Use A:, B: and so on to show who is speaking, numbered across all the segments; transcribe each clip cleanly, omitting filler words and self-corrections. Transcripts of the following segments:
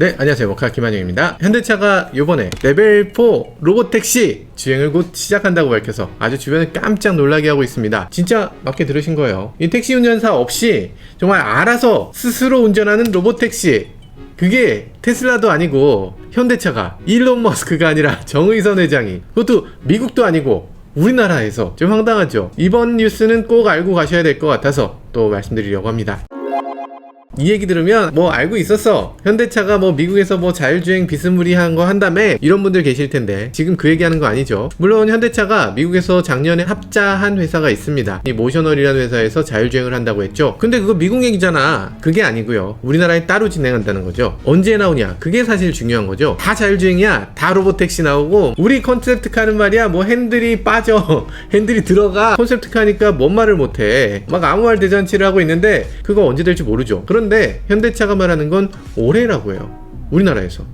A: 네, 안녕하세요. 모카 김한영입니다. 현대차가 요번에 레벨4 로봇택시 주행을 곧 시작한다고 밝혀서 아주 주변을 깜짝 놀라게 하고 있습니다. 진짜 맞게 들으신 거예요. 이 택시 운전사 없이 정말 알아서 스스로 운전하는 로봇택시, 그게 테슬라도 아니고 현대차가 일론 머스크가 아니라 정의선 회장이, 그것도 미국도 아니고 우리나라에서, 좀 황당하죠. 이번 뉴스는 꼭 알고 가셔야 될 것 같아서 또 말씀드리려고 합니다. 이 얘기 들으면 뭐 알고 있었어, 현대차가 뭐 미국에서 뭐 자율주행 비스무리한 거 한다며, 이런 분들 계실 텐데 지금 그 얘기하는 거 아니죠. 물론 현대차가 미국에서 작년에 합자한 회사가 있습니다. 이 모셔널이라는 회사에서 자율주행을 한다고 했죠. 근데 그거 미국 얘기잖아. 그게 아니고요, 우리나라에 따로 진행한다는 거죠. 언제 나오냐, 그게 사실 중요한 거죠. 다 자율주행이야, 다 로봇택시 나오고, 우리 컨셉트카는 말이야 뭐 핸들이 빠져 핸들이 들어가, 컨셉트카니까 뭔 말을 못해, 막 아무 말 대잔치를 하고 있는데 그거 언제 될지 모르죠. 그런데 현대차가 말하는 건 올해라고 해요, 우리나라에서.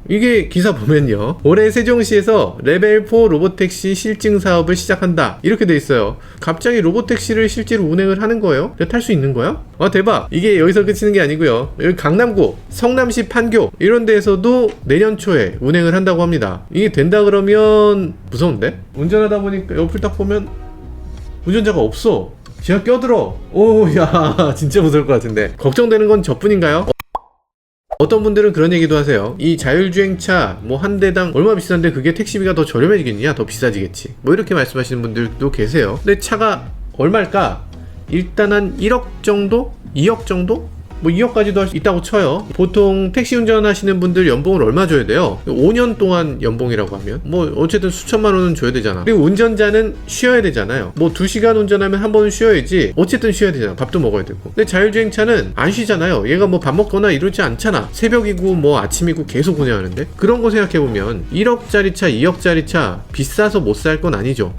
A: 이게 기사 보면요, 올해 세종시에서 레벨4 로봇택시 실증 사업을 시작한다, 이렇게 돼 있어요. 갑자기 로봇택시를 실제로 운행을 하는 거예요? 탈 수 있는 거야? 와, 대박. 이게 여기서 그치는 게 아니고요, 여기 강남구, 성남시 판교 이런 데에서도 내년 초에 운행을 한다고 합니다. 이게 된다 그러면 무서운데? 운전하다 보니까 옆을 딱 보면 운전자가 없어. 지하 껴들어. 오, 야, 진짜 무서울 것 같은데. 걱정되는 건 저뿐인가요? 어떤 분들은 그런 얘기도 하세요. 이 자율주행차 뭐 한 대당 얼마 비싼데 그게 택시비가 더 저렴해지겠냐, 더 비싸지겠지, 뭐 이렇게 말씀하시는 분들도 계세요. 근데 차가 얼마일까? 일단 한 1억 정도? 2억 정도? 뭐 2억까지도 할 수 있다고 쳐요. 보통 택시 운전하시는 분들 연봉을 얼마 줘야 돼요? 5년 동안 연봉이라고 하면 뭐 어쨌든 수천만 원은 줘야 되잖아. 그리고 운전자는 쉬어야 되잖아요. 뭐 2시간 운전하면 한 번은 쉬어야지, 어쨌든 쉬어야 되잖아. 밥도 먹어야 되고. 근데 자율주행차는 안 쉬잖아요. 얘가 뭐 밥 먹거나 이러지 않잖아. 새벽이고 뭐 아침이고 계속 운행하는데. 그런 거 생각해보면 1억짜리 차, 2억짜리 차 비싸서 못 살 건 아니죠.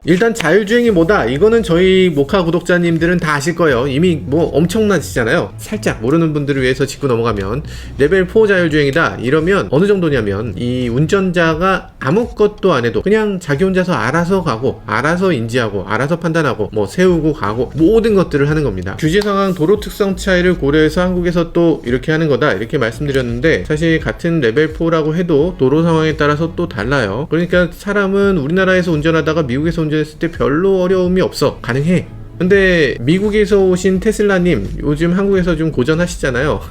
A: 일단 자율주행이 뭐다, 이거는 저희 모카 구독자님들은 다 아실 거예요. 이미 뭐 엄청나시잖아요. 살짝 모르는 분들을 위해서 짚고 넘어가면, 레벨4 자율주행이다 이러면 어느 정도냐면, 이 운전자가 아무것도 안 해도 그냥 자기 혼자서 알아서 가고, 알아서 인지하고, 알아서 판단하고, 뭐 세우고 가고, 모든 것들을 하는 겁니다. 규제 상황, 도로 특성 차이를 고려해서 한국에서 또 이렇게 하는 거다, 이렇게 말씀드렸는데, 사실 같은 레벨4라고 해도 도로 상황에 따라서 또 달라요. 그러니까 사람은 우리나라에서 운전하다가 미국에서 운전했을 때 별로 어려움이 없어, 가능해. 근데 미국에서 오신 테슬라님, 요즘 한국에서 좀 고전하시잖아요.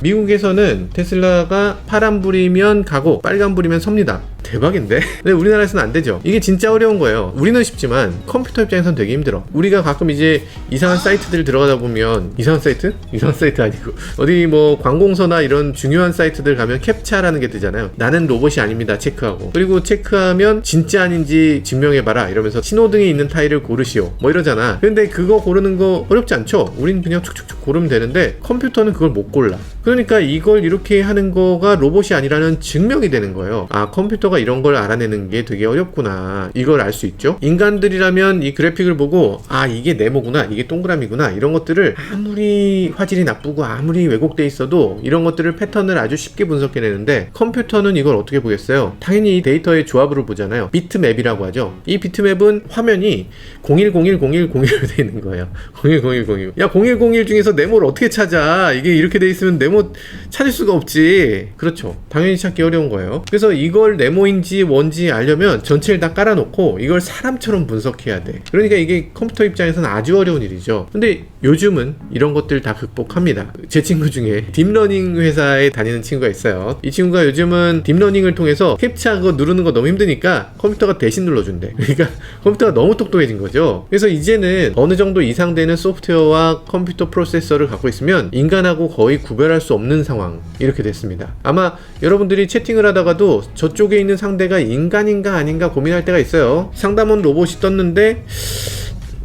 A: 미국에서는 테슬라가 파란불이면 가고 빨간불이면 섭니다. 대박인데? 근데 우리나라에서는 안 되죠. 이게 진짜 어려운 거예요. 우리는 쉽지만 컴퓨터 입장에서는 되게 힘들어. 우리가 가끔 이제 이상한 사이트들 들어가다 보면, 이상한 사이트? 이상한 사이트 아니고 어디 뭐 관공서나 이런 중요한 사이트들 가면 캡차라는 게 뜨잖아요. 나는 로봇이 아닙니다 체크하고, 그리고 체크하면 진짜 아닌지 증명해봐라 이러면서 신호등에 있는 타일을 고르시오 뭐 이러잖아. 근데 그거 고르는 거 어렵지 않죠? 우린 그냥 툭툭툭 고르면 되는데 컴퓨터는 그걸 못 골라. 그러니까 이걸 이렇게 하는 거가 로봇이 아니라는 증명이 되는 거예요. 아, 컴퓨터가 이런 걸 알아내는 게 되게 어렵구나, 이걸 알 수 있죠. 인간들이라면 이 그래픽을 보고, 아, 이게 네모구나, 이게 동그라미구나, 이런 것들을 아무리 화질이 나쁘고 아무리 왜곡돼 있어도 이런 것들을 패턴을 아주 쉽게 분석해내는데, 컴퓨터는 이걸 어떻게 보겠어요? 당연히 이 데이터의 조합으로 보잖아요. 비트맵이라고 하죠. 이 비트맵은 화면이 01010101로 돼 있는 거예요. 010101. 야, 0101 중에서 네모를 어떻게 찾아? 이게 이렇게 돼 있으면 네모 찾을 수가 없지. 그렇죠. 당연히 찾기 어려운 거예요. 그래서 이걸 네모인지 뭔지 알려면 전체를 다 깔아놓고 이걸 사람처럼 분석해야 돼. 그러니까 이게 컴퓨터 입장에서는 아주 어려운 일이죠. 근데 요즘은 이런 것들 다 극복합니다. 제 친구 중에 딥러닝 회사에 다니는 친구가 있어요. 이 친구가 요즘은 딥러닝을 통해서 캡차 그거 누르는 거 너무 힘드니까 컴퓨터가 대신 눌러준대. 그러니까 컴퓨터가 너무 똑똑해진 거죠. 그래서 이제는 어느 정도 이상 되는 소프트웨어와 컴퓨터 프로세서를 갖고 있으면 인간하고 거의 구별할 수 없는 상황, 이렇게 됐습니다. 아마 여러분들이 채팅을 하다가도 저쪽에 있는 상대가 인간인가 아닌가 고민할 때가 있어요. 상담원 로봇이 떴는데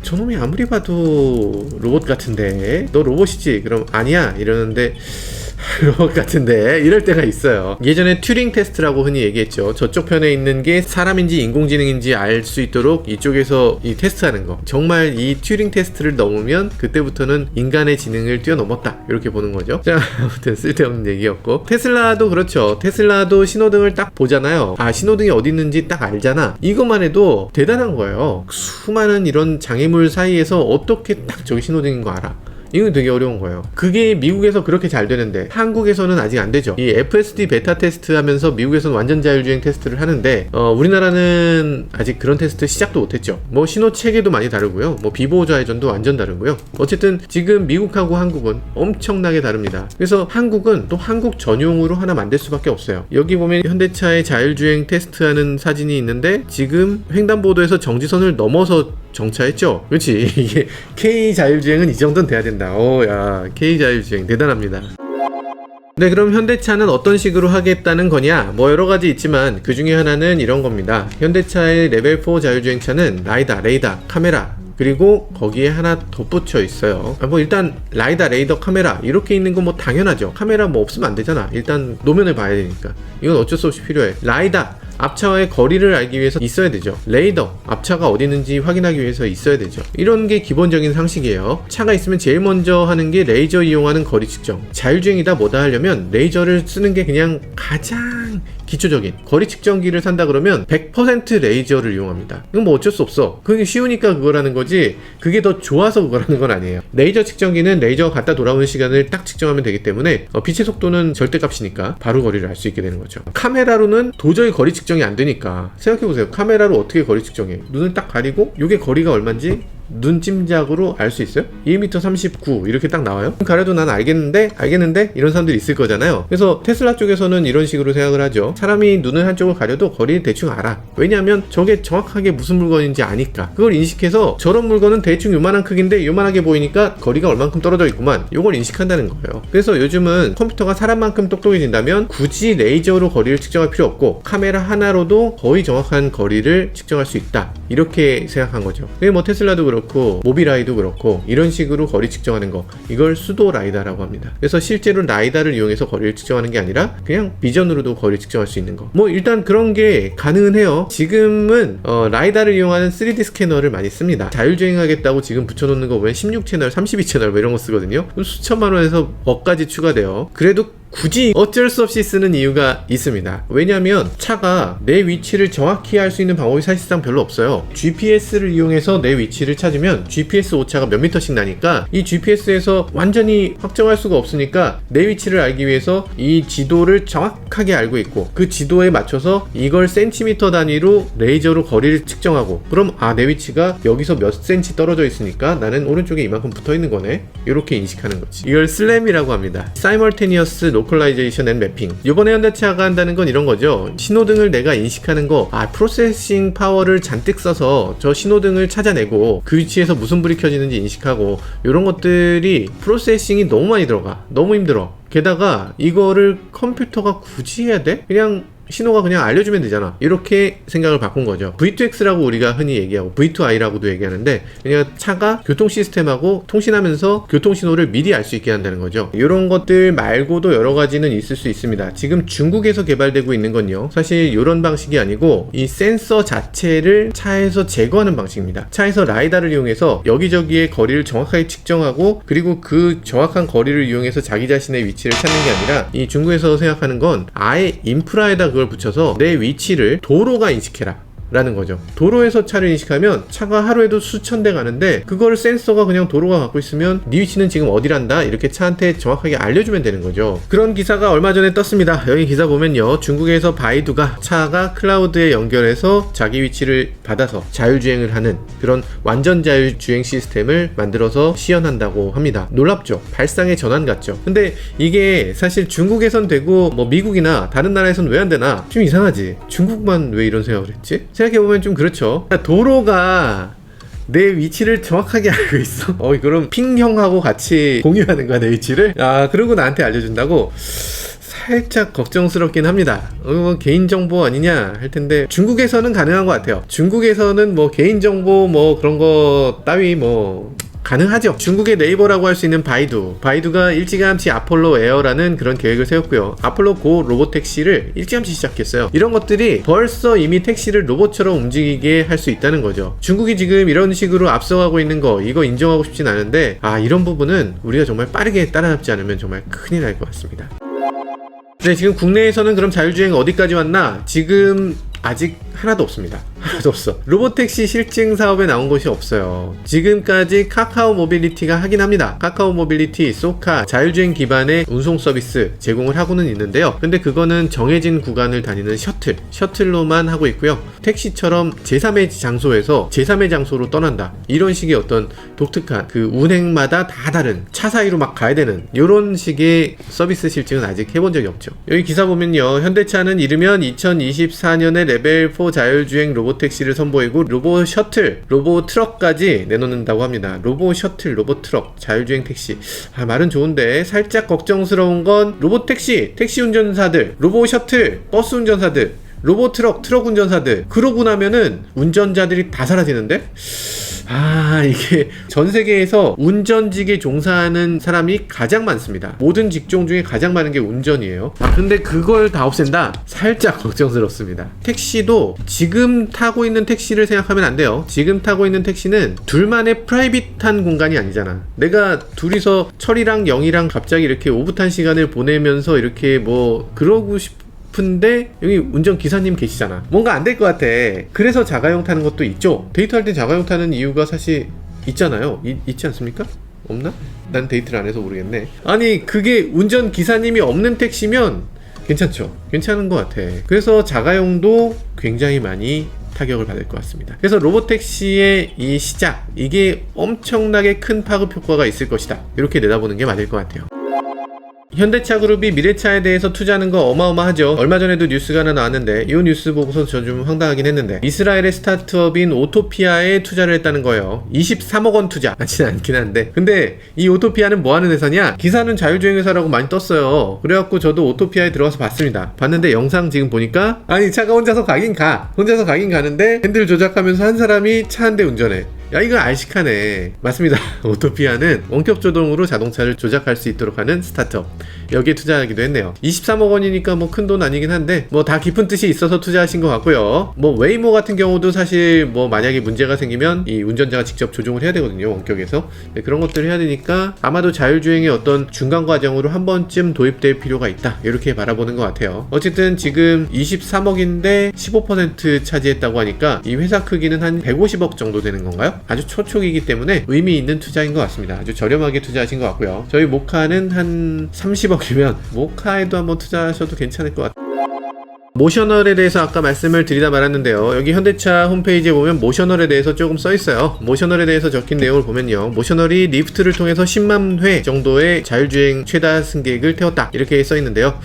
A: 저놈이 아무리 봐도 로봇 같은데, 너 로봇이지? 그럼 아니야 이러는데 로봇 같은데, 이럴 때가 있어요. 예전에 튜링 테스트라고 흔히 얘기했죠. 저쪽 편에 있는 게 사람인지 인공지능인지 알 수 있도록 이쪽에서 이 테스트하는 거. 정말 이 튜링 테스트를 넘으면 그때부터는 인간의 지능을 뛰어넘었다, 이렇게 보는 거죠. 자, 아무튼 쓸데없는 얘기였고, 테슬라도 그렇죠. 테슬라도 신호등을 딱 보잖아요. 아, 신호등이 어디 있는지 딱 알잖아. 이것만 해도 대단한 거예요. 수많은 이런 장애물 사이에서 어떻게 딱 저기 신호등인 거 알아. 이건 되게 어려운 거예요. 그게 미국에서 그렇게 잘 되는데 한국에서는 아직 안 되죠. 이 FSD 베타 테스트 하면서 미국에서는 완전 자율주행 테스트를 하는데 우리나라는 아직 그런 테스트 시작도 못했죠. 뭐 신호 체계도 많이 다르고요. 뭐 비보호 좌회전도 완전 다르고요. 어쨌든 지금 미국하고 한국은 엄청나게 다릅니다. 그래서 한국은 또 한국 전용으로 하나 만들 수밖에 없어요. 여기 보면 현대차의 자율주행 테스트하는 사진이 있는데 지금 횡단보도에서 정지선을 넘어서 정차했죠. 그렇지. 이게 K 자율주행은 이 정도는 돼야 된다. 야, K 자율주행 대단합니다. 네, 그럼 현대차는 어떤 식으로 하겠다는 거냐? 뭐 여러 가지 있지만 그 중에 하나는 이런 겁니다. 현대차의 레벨 4 자율주행차는 라이다, 레이더, 카메라, 그리고 거기에 하나 덧붙여 있어요. 뭐 일단 라이다, 레이더, 카메라 이렇게 있는 건 뭐 당연하죠. 카메라 뭐 없으면 안 되잖아. 일단 노면을 봐야 되니까. 이건 어쩔 수 없이 필요해. 라이다, 앞차와의 거리를 알기 위해서 있어야 되죠. 레이더, 앞차가 어디 있는지 확인하기 위해서 있어야 되죠. 이런 게 기본적인 상식이에요. 차가 있으면 제일 먼저 하는 게 레이저 이용하는 거리 측정. 자율주행이다 뭐다 하려면 레이저를 쓰는 게 그냥 가장 기초적인, 거리 측정기를 산다 그러면 100% 레이저를 이용합니다. 이건 뭐 어쩔 수 없어. 그게 쉬우니까 그거라는 거지 그게 더 좋아서 그거라는 건 아니에요. 레이저 측정기는 레이저가 갔다 돌아오는 시간을 딱 측정하면 되기 때문에 빛의 속도는 절대값이니까 바로 거리를 알 수 있게 되는 거죠. 카메라로는 도저히 거리 측정이 안 되니까 생각해보세요. 카메라로 어떻게 거리 측정해? 눈을 딱 가리고 이게 거리가 얼만지 눈찜작으로 알 수 있어요? 2m 39 이렇게 딱 나와요? 가려도 난 알겠는데 이런 사람들이 있을 거잖아요. 그래서 테슬라 쪽에서는 이런 식으로 생각을 하죠. 사람이 눈을 한쪽을 가려도 거리를 대충 알아. 왜냐하면 저게 정확하게 무슨 물건인지 아니까. 그걸 인식해서 저런 물건은 대충 요만한 크기인데 요만하게 보이니까 거리가 얼만큼 떨어져 있구만. 요걸 인식한다는 거예요. 그래서 요즘은 컴퓨터가 사람만큼 똑똑해진다면 굳이 레이저로 거리를 측정할 필요 없고 카메라 하나로도 거의 정확한 거리를 측정할 수 있다. 이렇게 생각한 거죠. 뭐 테슬라도 그렇고 모비라이도 그렇고 이런 식으로 거리 측정하는 거, 이걸 수도 라이다라고 합니다. 그래서 실제로 라이다를 이용해서 거리를 측정하는 게 아니라 그냥 비전으로도 거리 측정할 수 있는 거. 뭐 일단 그런 게 가능은 해요. 지금은 라이다를 이용하는 3D 스캐너를 많이 씁니다. 자율주행하겠다고 지금 붙여놓는 거 보면 16채널, 32채널 뭐 이런 거 쓰거든요. 수천만 원에서 억까지 추가돼요. 그래도 굳이 어쩔 수 없이 쓰는 이유가 있습니다. 왜냐하면 차가 내 위치를 정확히 알 수 있는 방법이 사실상 별로 없어요. GPS를 이용해서 내 위치를 찾으면 GPS 오차가 몇 미터씩 나니까 이 GPS에서 완전히 확정할 수가 없으니까 내 위치를 알기 위해서 이 지도를 정확하게 알고 있고 그 지도에 맞춰서 이걸 센티미터 단위로 레이저로 거리를 측정하고 그럼 내 위치가 여기서 몇 센치 떨어져 있으니까 나는 오른쪽에 이만큼 붙어 있는 거네. 이렇게 인식하는 거지. 이걸 슬램이라고 합니다. Simultaneous Localization and Mapping. 이번에 현대차가 한다는 건 이런 거죠. 신호등을 내가 인식하는 거, 프로세싱 파워를 잔뜩 써서 저 신호등을 찾아내고 그 위치에서 무슨 불이 켜지는지 인식하고 이런 것들이 프로세싱이 너무 많이 들어가. 너무 힘들어. 게다가 이거를 컴퓨터가 굳이 해야 돼? 그냥 신호가 그냥 알려주면 되잖아. 이렇게 생각을 바꾼 거죠. V2X라고 우리가 흔히 얘기하고 V2I라고도 얘기하는데 그냥 차가 교통 시스템하고 통신하면서 교통 신호를 미리 알 수 있게 한다는 거죠. 이런 것들 말고도 여러 가지는 있을 수 있습니다. 지금 중국에서 개발되고 있는 건요, 사실 이런 방식이 아니고 이 센서 자체를 차에서 제거하는 방식입니다. 차에서 라이다를 이용해서 여기저기의 거리를 정확하게 측정하고 그리고 그 정확한 거리를 이용해서 자기 자신의 위치를 찾는 게 아니라 이 중국에서 생각하는 건 아예 인프라에다 그걸 붙여서 내 위치를 도로가 인식해라 라는 거죠. 도로에서 차를 인식하면 차가 하루에도 수천 대 가는데 그걸 센서가 그냥 도로가 갖고 있으면 네 위치는 지금 어디란다 이렇게 차한테 정확하게 알려주면 되는 거죠. 그런 기사가 얼마 전에 떴습니다. 여기 기사 보면요, 중국에서 바이두가 차가 클라우드에 연결해서 자기 위치를 받아서 자율주행을 하는 그런 완전 자율주행 시스템을 만들어서 시연한다고 합니다. 놀랍죠? 발상의 전환 같죠? 근데 이게 사실 중국에선 되고 뭐 미국이나 다른 나라에선 왜 안 되나? 좀 이상하지? 중국만 왜 이런 생각을 했지? 생각해보면 좀 그렇죠. 도로가 내 위치를 정확하게 알고 있어. 그럼 핑형하고 같이 공유하는 거야, 내 위치를? 그러고 나한테 알려준다고? 살짝 걱정스럽긴 합니다. 개인정보 아니냐 할 텐데 중국에서는 가능한 것 같아요. 중국에서는 뭐 개인정보 뭐 그런 거 따위 뭐 가능하죠. 중국의 네이버라고 할 수 있는 바이두가 일찌감치 아폴로 에어라는 그런 계획을 세웠고요. 아폴로 고 로봇택시를 일찌감치 시작했어요. 이런 것들이 벌써 이미 택시를 로봇처럼 움직이게 할 수 있다는 거죠. 중국이 지금 이런 식으로 앞서가고 있는 거, 이거 인정하고 싶진 않은데 이런 부분은 우리가 정말 빠르게 따라잡지 않으면 정말 큰일 날 것 같습니다. 네, 지금 국내에서는 그럼 자율주행 어디까지 왔나? 지금 아직 하나도 없습니다. 하나도 없어. 로보택시 실증 사업에 나온 것이 없어요. 지금까지 카카오 모빌리티가 하긴 합니다. 카카오 모빌리티, 소카, 자율주행 기반의 운송 서비스 제공을 하고는 있는데요. 근데 그거는 정해진 구간을 다니는 셔틀로만 하고 있고요. 택시처럼 제3의 장소에서 제3의 장소로 떠난다, 이런 식의 어떤 독특한 그 운행마다 다 다른 차 사이로 막 가야 되는 이런 식의 서비스 실증은 아직 해본 적이 없죠. 여기 기사 보면요, 현대차는 이르면 2024년에 레벨 4 자율주행 로보택시를 선보이고 로보셔틀, 로보트럭까지 내놓는다고 합니다. 로보셔틀, 로보트럭, 자율주행 택시. 말은 좋은데 살짝 걱정스러운 건 로보택시, 택시 운전사들, 로보셔틀, 버스 운전사들, 로보트럭, 트럭 운전사들, 그러고 나면은 운전자들이 다 사라지는데? 이게 전 세계에서 운전직에 종사하는 사람이 가장 많습니다. 모든 직종 중에 가장 많은 게 운전이에요. 근데 그걸 다 없앤다? 살짝 걱정스럽습니다. 택시도 지금 타고 있는 택시를 생각하면 안 돼요. 지금 타고 있는 택시는 둘만의 프라이빗한 공간이 아니잖아. 내가 둘이서 철이랑 영이랑 갑자기 이렇게 오붓한 시간을 보내면서 이렇게 뭐 그러고 근데 여기 운전기사님 계시잖아. 뭔가 안 될 것 같아. 그래서 자가용 타는 것도 있죠. 데이트할 때 자가용 타는 이유가 사실 있잖아요. 있지 않습니까? 없나? 난 데이트를 안 해서 모르겠네. 아니 그게 운전기사님이 없는 택시면 괜찮죠. 괜찮은 것 같아. 그래서 자가용도 굉장히 많이 타격을 받을 것 같습니다. 그래서 로보택시의 이 시작, 이게 엄청나게 큰 파급 효과가 있을 것이다, 이렇게 내다보는 게 맞을 것 같아요. 현대차 그룹이 미래차에 대해서 투자하는 거 어마어마하죠. 얼마 전에도 뉴스가 하나 나왔는데 이 뉴스 보고서 저 좀 황당하긴 했는데, 이스라엘의 스타트업인 오토피아에 투자를 했다는 거예요. 23억 원 투자. 많지는 않긴 한데, 근데 이 오토피아는 뭐 하는 회사냐? 기사는 자율주행 회사라고 많이 떴어요. 그래갖고 저도 오토피아에 들어가서 봤습니다. 봤는데 영상 지금 보니까 차가 혼자서 가긴 가는데 핸들 조작하면서 한 사람이 차 한 대 운전해. 야, 이거 알식하네. 맞습니다. 오토피아는 원격 조종으로 자동차를 조작할 수 있도록 하는 스타트업, 여기에 투자하기도 했네요. 23억 원이니까 뭐 큰 돈 아니긴 한데 뭐 다 깊은 뜻이 있어서 투자하신 것 같고요. 뭐 웨이모 같은 경우도 사실 뭐 만약에 문제가 생기면 이 운전자가 직접 조종을 해야 되거든요, 원격에서. 네, 그런 것들을 해야 되니까 아마도 자율주행의 어떤 중간 과정으로 한 번쯤 도입될 필요가 있다, 이렇게 바라보는 것 같아요. 어쨌든 지금 23억인데 15% 차지했다고 하니까 이 회사 크기는 한 150억 정도 되는 건가요? 아주 초촉이기 때문에 의미 있는 투자인 것 같습니다. 아주 저렴하게 투자하신 것 같고요. 저희 모카는 한 30억이면 모카에도 한번 투자하셔도 괜찮을 것 같아요. 모셔널에 대해서 아까 말씀을 드리다 말았는데요. 여기 현대차 홈페이지에 보면 모셔널에 대해서 조금 써있어요. 모셔널에 대해서 적힌 내용을 보면요, 모셔널이 리프트를 통해서 10만 회 정도의 자율주행 최다 승객을 태웠다, 이렇게 써있는데요.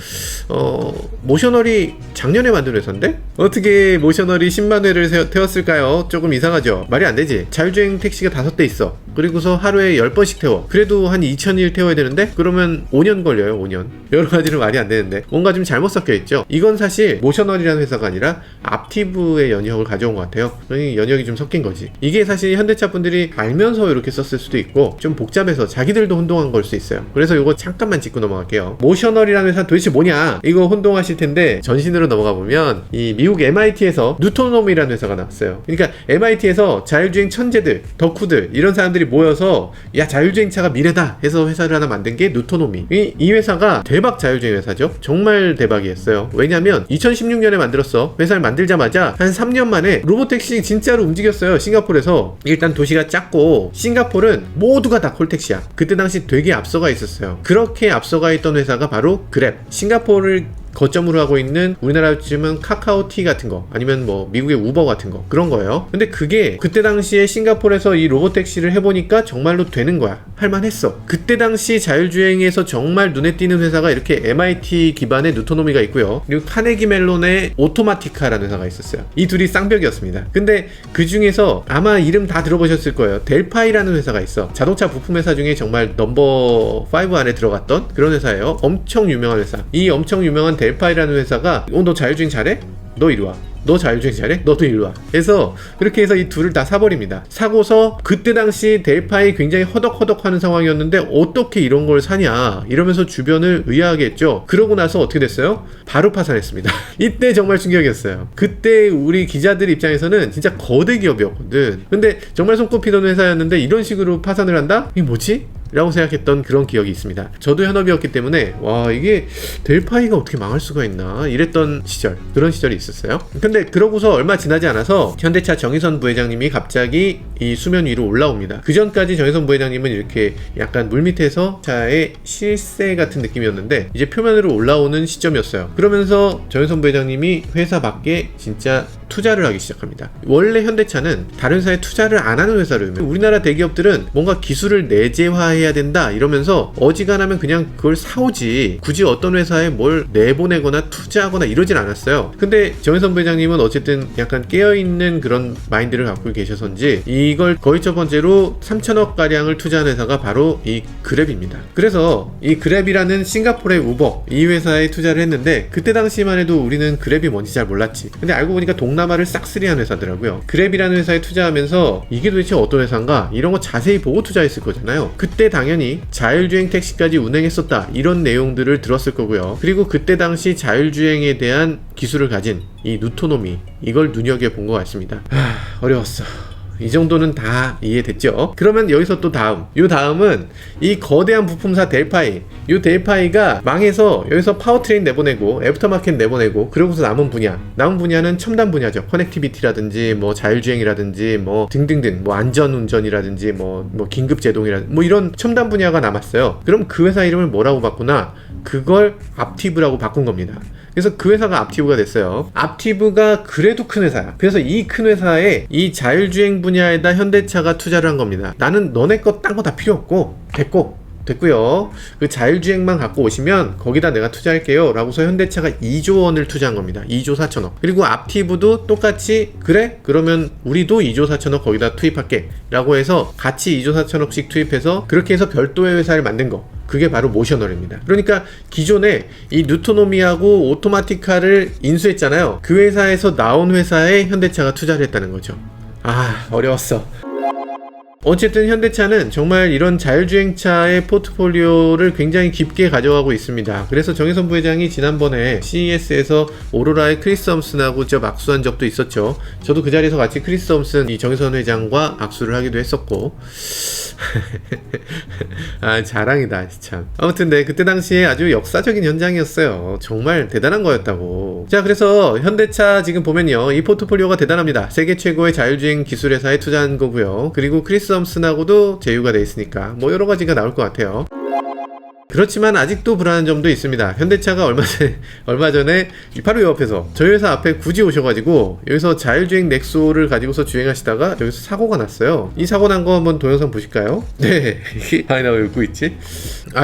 A: 모셔널이 작년에 만든 회사인데 어떻게 모셔널이 10만 회를 태웠을까요? 조금 이상하죠. 말이 안 되지. 자율주행 택시가 5대 있어. 그리고서 하루에 10번씩 태워. 그래도 한 2000일 태워야 되는데 그러면 5년 걸려요. 5년. 여러 가지로 말이 안 되는데 뭔가 좀 잘못 섞여 있죠. 이건 사실 모셔널이라는 회사가 아니라 앞티브의 연역을 가져온 것 같아요. 연역이 좀 섞인 거지. 이게 사실 현대차 분들이 알면서 이렇게 썼을 수도 있고 좀 복잡해서 자기들도 혼동한 걸 수 있어요. 그래서 이거 잠깐만 짚고 넘어갈게요. 모셔널이라는 회사 도대체 뭐냐, 이거 혼동하실 텐데 전신으로 넘어가 보면 이 미국 MIT에서 누토노미라는 회사가 나왔어요. 그러니까 MIT에서 자율주행 천재들, 덕후들, 이런 사람들이 모여서 야, 자율주행차가 미래다 해서 회사를 하나 만든 게 누토노미. 이 회사가 대박 자율주행 회사죠. 정말 대박이었어요. 왜냐면 2016년에 만들었어. 회사를 만들자마자 한 3년 만에 로보택시 진짜로 움직였어요. 싱가포르에서. 일단 도시가 작고 싱가포르는 모두가 다 콜택시야. 그때 당시 되게 앞서가 있었어요. 그렇게 앞서가 있던 회사가 바로 그랩. 싱가포르를 거점으로 하고 있는, 우리나라로 치면 카카오티 같은 거, 아니면 뭐 미국의 우버 같은 거, 그런 거예요. 근데 그게 그때 당시에 싱가포르에서 이 로보택시를 해보니까 정말로 되는 거야. 할만했어. 그때 당시 자율주행에서 정말 눈에 띄는 회사가 이렇게 MIT 기반의 누토노미가 있고요, 그리고 카네기 멜론의 오토마티카라는 회사가 있었어요. 이 둘이 쌍벽이었습니다. 근데 그 중에서 아마 이름 다 들어보셨을 거예요. 델파이라는 회사가 있어. 자동차 부품 회사 중에 정말 넘버 5 안에 들어갔던 그런 회사예요. 엄청 유명한 회사. 이 엄청 유명한 델파이라는 회사가 너 자율주행 잘해? 너 이리 와. 너 자율주행 잘해? 너도 이리 와. 해서 그렇게 해서 이 둘을 다 사버립니다. 사고서 그때 당시 델파이 굉장히 허덕허덕하는 상황이었는데 어떻게 이런 걸 사냐 이러면서 주변을 의아하게 했죠. 그러고 나서 어떻게 됐어요? 바로 파산했습니다. 이때 정말 충격이었어요. 그때 우리 기자들 입장에서는 진짜 거대 기업이었거든. 근데 정말 손꼽히던 회사였는데 이런 식으로 파산을 한다? 이게 뭐지? 라고 생각했던 그런 기억이 있습니다. 저도 현업이었기 때문에 와, 이게 델파이가 어떻게 망할 수가 있나 이랬던 시절, 그런 시절이 있었어요. 근데 그러고서 얼마 지나지 않아서 현대차 정의선 부회장님이 갑자기 이 수면 위로 올라옵니다. 그 전까지 정의선 부회장님은 이렇게 약간 물밑에서 차의 실세 같은 느낌이었는데 이제 표면으로 올라오는 시점이었어요. 그러면서 정의선 부회장님이 회사 밖에 진짜 투자를 하기 시작합니다. 원래 현대차는 다른 회사에 투자를 안 하는 회사를, 우리나라 대기업들은 뭔가 기술을 내재화해야 된다 이러면서 어지간하면 그냥 그걸 사오지 굳이 어떤 회사에 뭘 내보내거나 투자하거나 이러진 않았어요. 근데 정혜선 부회장님은 어쨌든 약간 깨어있는 그런 마인드를 갖고 계셔서인지 이걸 거의 첫 번째로 3천억 가량을 투자한 회사가 바로 이 그랩입니다. 그래서 이 그랩이라는 싱가포르의 우버, 이 회사에 투자를 했는데 그때 당시만 해도 우리는 그랩이 뭔지 잘 몰랐지. 근데 알고 보니까 동남아를 싹쓸이한 회사더라고요. 그랩이라는 회사에 투자하면서 이게 도대체 어떤 회사인가 이런 거 자세히 보고 투자했을 거잖아요. 그때 당연히 자율주행 택시까지 운행했었다 이런 내용들을 들었을 거고요. 그리고 그때 당시 자율주행에 대한 기술을 가진 이 누토노미, 이걸 눈여겨본 것 같습니다. 어려웠어. 이 정도는 다 이해됐죠? 그러면 여기서 또 다음은 이 거대한 부품사 델파이, 이 델파이가 망해서 여기서 파워트레인 내보내고 애프터마켓 내보내고 그러고서 남은 분야는 첨단 분야죠. 커넥티비티라든지 뭐 자율주행이라든지 뭐 등등등, 뭐 안전운전이라든지 뭐 긴급제동이라든지 뭐 이런 첨단 분야가 남았어요. 그럼 그 회사 이름을 뭐라고 바꾸나? 그걸 앞티브라고 바꾼 겁니다. 그래서 그 회사가 앞티브가 됐어요. 앞티브가 그래도 큰 회사야. 그래서 이 큰 회사에 이 자율주행 분야에다 현대차가 투자를 한 겁니다. 나는 너네 거 딴 거 다 필요 없고 됐고요. 그 자율주행만 갖고 오시면 거기다 내가 투자할게요 라고서 현대차가 2조 원을 투자한 겁니다. 2조 4천억. 그리고 앞티브도 똑같이 그래? 그러면 우리도 2조 4천억 거기다 투입할게 라고 해서 같이 2조 4천억씩 투입해서 그렇게 해서 별도의 회사를 만든 거, 그게 바로 모셔널입니다. 그러니까 기존에 이 뉴토노미하고 오토마티카를 인수했잖아요. 그 회사에서 나온 회사에 현대차가 투자를 했다는 거죠. 어려웠어. 어쨌든 현대차는 정말 이런 자율주행차의 포트폴리오를 굉장히 깊게 가져가고 있습니다. 그래서 정혜선 부회장이 지난번에 CES에서 오로라의 크리스 덤슨하고 직접 악수한 적도 있었죠. 저도 그 자리에서 같이 크리스 덤슨 이 정혜선 회장과 악수를 하기도 했었고 자랑이다 참. 아무튼 네, 그때 당시에 아주 역사적인 현장이었어요. 정말 대단한 거였다고. 자, 그래서 현대차 지금 보면요, 이 포트폴리오가 대단합니다. 세계 최고의 자율주행 기술 회사에 투자한 거고요. 그리고 크리스 덤슨하고도 제휴가 돼 있으니까 뭐 여러 가지가 나올 것 같아요. 그렇지만 아직도 불안한 점도 있습니다. 현대차가 얼마 전에 바로 이 앞에서 저희 회사 앞에 굳이 오셔가지고 여기서 자율주행 넥소를 가지고서 주행하시다가 여기서 사고가 났어요. 이 사고 난 거 한번 동영상 보실까요? 네. 나 왜 웃고 있지?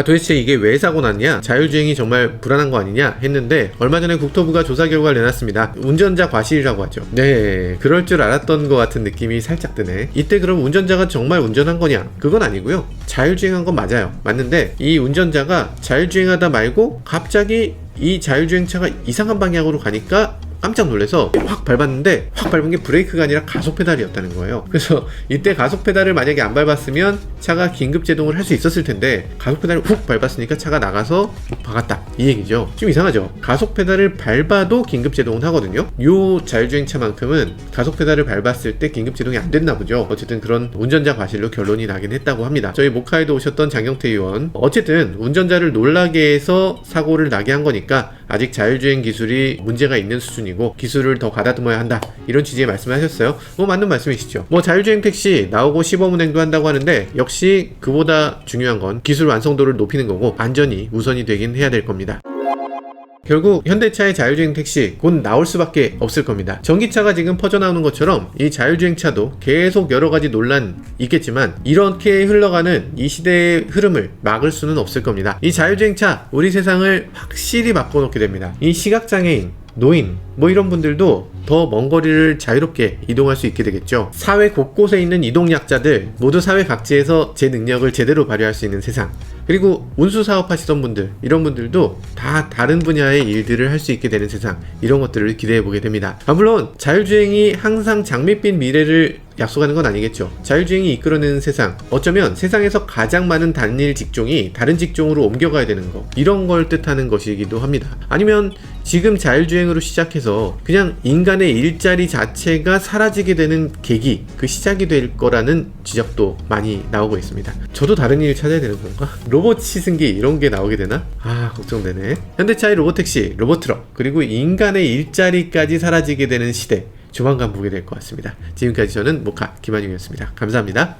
A: 도대체 이게 왜 사고 났냐? 자율주행이 정말 불안한 거 아니냐? 했는데 얼마 전에 국토부가 조사 결과를 내놨습니다. 운전자 과실이라고 하죠. 네, 그럴 줄 알았던 것 같은 느낌이 살짝 드네. 이때 그럼 운전자가 정말 운전한 거냐? 그건 아니고요. 자율주행한 건 맞는데 이 운전자가 자율주행하다 말고 갑자기 이 자율주행차가 이상한 방향으로 가니까 깜짝 놀라서 확 밟았는데, 확 밟은 게 브레이크가 아니라 가속 페달이었다는 거예요. 그래서 이때 가속 페달을 만약에 안 밟았으면 차가 긴급 제동을 할 수 있었을 텐데 가속 페달을 훅 밟았으니까 차가 나가서 박았다, 이 얘기죠. 좀 이상하죠. 가속 페달을 밟아도 긴급 제동을 하거든요. 요 자율주행차만큼은 가속 페달을 밟았을 때 긴급 제동이 안 됐나 보죠. 어쨌든 그런 운전자 과실로 결론이 나긴 했다고 합니다. 저희 모카에도 오셨던 장경태 의원, 어쨌든 운전자를 놀라게 해서 사고를 나게 한 거니까 아직 자율주행 기술이 문제가 있는 수준이고 기술을 더 가다듬어야 한다, 이런 취지의 말씀을 하셨어요. 맞는 말씀이시죠. 자율주행 택시 나오고 시범 운행도 한다고 하는데 역시 그보다 중요한 건 기술 완성도를 높이는 거고 안전이 우선이 되긴 해야 될 겁니다. 결국 현대차의 자율주행 택시 곧 나올 수밖에 없을 겁니다. 전기차가 지금 퍼져나오는 것처럼 이 자율주행차도 계속 여러가지 논란 있겠지만 이렇게 흘러가는 이 시대의 흐름을 막을 수는 없을 겁니다. 이 자율주행차 우리 세상을 확실히 바꿔놓게 됩니다. 이 시각장애인, 노인 이런 분들도 더 먼 거리를 자유롭게 이동할 수 있게 되겠죠. 사회 곳곳에 있는 이동약자들 모두 사회 각지에서 제 능력을 제대로 발휘할 수 있는 세상, 그리고 운수사업 하시던 분들, 이런 분들도 다 다른 분야의 일들을 할 수 있게 되는 세상, 이런 것들을 기대해 보게 됩니다. 물론 자율주행이 항상 장밋빛 미래를 약속하는 건 아니겠죠. 자율주행이 이끌어내는 세상, 어쩌면 세상에서 가장 많은 단일 직종이 다른 직종으로 옮겨가야 되는 거, 이런 걸 뜻하는 것이기도 합니다. 아니면 지금 자율주행으로 시작해서 그냥 인간의 일자리 자체가 사라지게 되는 계기, 그 시작이 될 거라는 지적도 많이 나오고 있습니다. 저도 다른 일 찾아야 되는 건가? 로봇 시승기 이런 게 나오게 되나? 아, 걱정되네. 현대차의 로봇택시, 로봇트럭, 그리고 인간의 일자리까지 사라지게 되는 시대, 조만간 보게 될 것 같습니다. 지금까지 저는 모카 김한중이었습니다. 감사합니다.